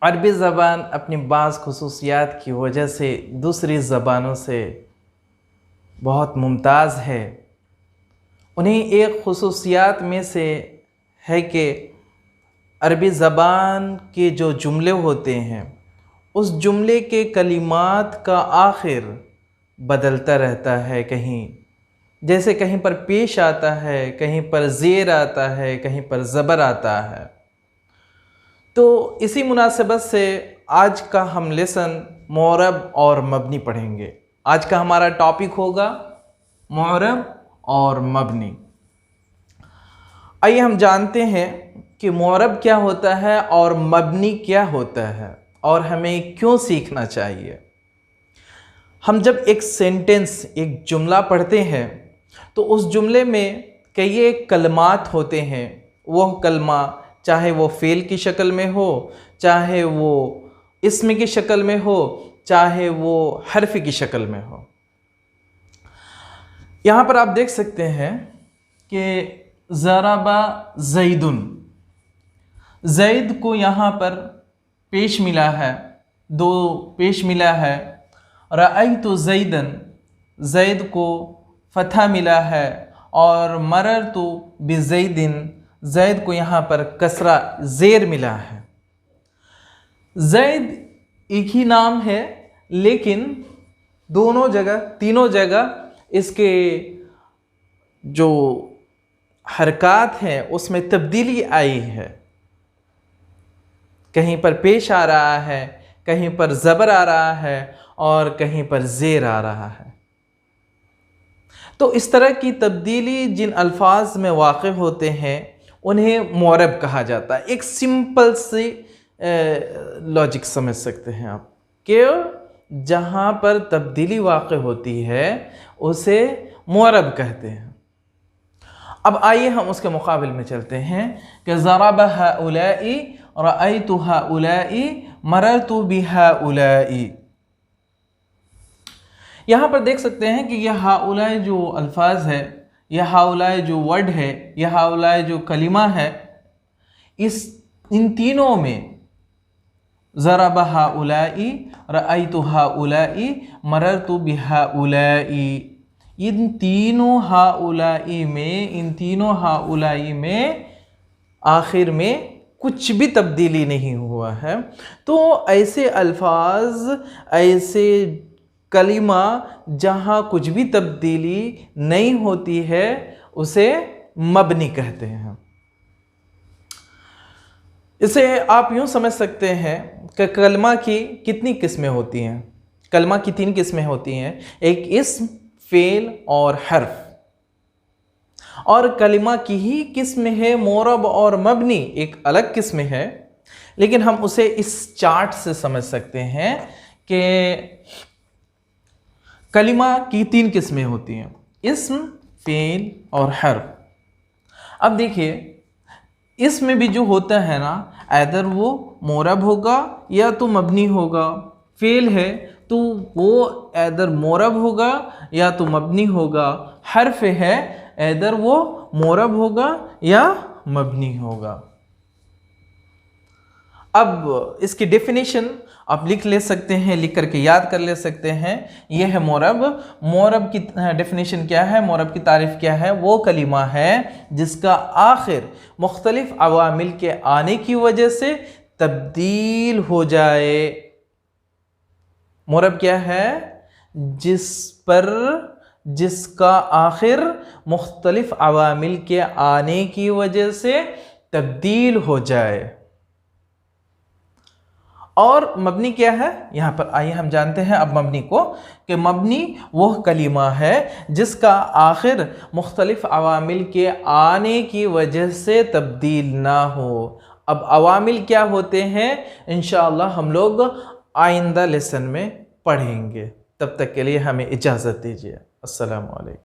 अरबी ज़बान अपनी बाज़ खुसूसियात की वजह से दूसरी ज़बानों से बहुत मुमताज़ है। उन्हीं एक खुसूसियात में से है कि अरबी ज़बान के जो जुमले होते हैं उस जुमले के कलिमात का आखिर बदलता रहता है। कहीं जैसे कहीं पर पेश आता है, कहीं पर ज़ेर आता है, कहीं पर ज़बर आता है। तो इसी मुनासिबत से आज का हम लेसन मुअरब और मबनी पढ़ेंगे। आज का हमारा टॉपिक होगा मुअरब और मबनी। आइए हम जानते हैं कि मुअरब क्या होता है और मबनी क्या होता है और हमें क्यों सीखना चाहिए। हम जब एक सेंटेंस, एक जुमला पढ़ते हैं तो उस जुमले में कई एक कलमात होते हैं। वह कलमा चाहे वो फ़ेल की शक्ल में हो, चाहे वो इस्म की शक्ल में हो, चाहे वो हर्फ की शक्ल में हो। यहाँ पर आप देख सकते हैं कि ज़रबा ज़ैदुन, ज़ैद को यहाँ पर पेश मिला है, दो पेश मिला है। रअयतु ज़ैदन, ज़ैद को फ़तहा मिला है। और मररतु बिज़ैदिन, ज़ैद को यहाँ पर कसरा ज़ेर मिला है। ज़ैद एक ही नाम है लेकिन दोनों जगह, तीनों जगह इसके जो हरकत हैं उसमें तब्दीली आई है। कहीं पर पेश आ रहा है, कहीं पर ज़बर आ रहा है और कहीं पर ज़ेर आ रहा है। तो इस तरह की तब्दीली जिन अल्फाज में वाक़ होते हैं उन्हें मुअरब कहा जाता है। एक सिंपल सी लॉजिक समझ सकते हैं आप कि जहाँ पर तब्दीली वाक़ होती है उसे मुअरब कहते हैं। अब आइए हम उसके मुकाबिल में चलते हैं कि ज़रब हाउलाई, रअयतु हाउलाई, मररतु बिहाउलाई। यहाँ पर देख सकते हैं कि यह हाउलाई जो अल्फाज है, यह हाउलाई जो वर्ड है, यह हाउलाई जो कलिमा है, इन तीनों में ज़रब हाउलाई, रअयतु हाउलाई, मररतु बिहाउलाई, इन तीनों हाउलाई में आखिर में कुछ भी तब्दीली नहीं हुआ है। तो ऐसे अल्फाज, ऐसे कलिमा जहाँ कुछ भी तब्दीली नहीं होती है उसे मबनी कहते हैं। इसे आप यूँ समझ सकते हैं कि कलमा की कितनी किस्में होती हैं। कलमा की 3 किस्में होती हैं, एक इस्म, फ़ेल और हर्फ। और कलिमा की ही किस्म है मुअरब और मबनी, एक अलग किस्म है। लेकिन हम उसे इस चार्ट से समझ सकते हैं कि कलिमा की 3 किस्में होती हैं, इस्म, फ़ेल और हर्फ। अब देखिए, इसमें भी जो होता है ना, ऐदर वो मुअरब होगा या तो मबनी होगा। फ़ेल है तो वो ऐदर मुअरब होगा या तो मबनी होगा। हर्फ है ऐदर वो मुअरब होगा या मबनी होगा। अब इसकी डेफिनेशन आप लिख ले सकते हैं, लिख करके याद कर ले सकते हैं। यह है मुअरब। मुअरब की डेफिनेशन क्या है, मुअरब की तारीफ़ क्या है? वो कलिमा है जिसका आखिर मुख्तलिफ अवामिल के आने की वजह से तब्दील हो जाए। मुअरब क्या है? जिसका आखिर मुख्तलिफ अवामिल के आने की वजह से तब्दील हो जाए। और मबनी क्या है? यहाँ पर आइए हम जानते हैं अब मबनी को, कि मबनी वह कलिमा है जिसका आखिर मुख्तलिफ अवामिल के आने की वजह से तब्दील ना हो। अब अवामिल क्या होते हैं इंशाअल्लाह हम लोग आइंदा लेसन में पढ़ेंगे। तब तक के लिए हमें इजाज़त दीजिए। अस्सलामु अलैकुम।